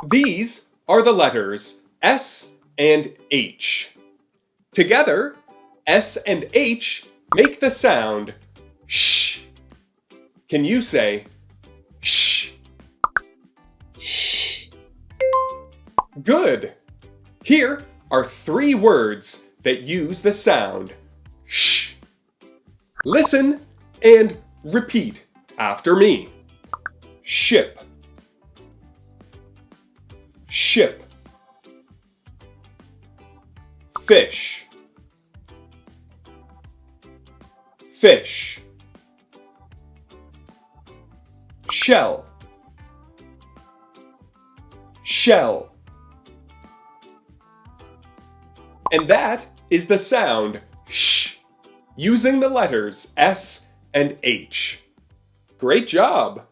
These are the letters S and H. Together, S and H make the sound sh. Can you say sh? Sh. Good. Here are 3 words that use the sound sh. Listen and repeat after me. Ship. Ship. Fish. Fish. Shell. Shell. And that is the sound sh, using the letters S and H. Great job!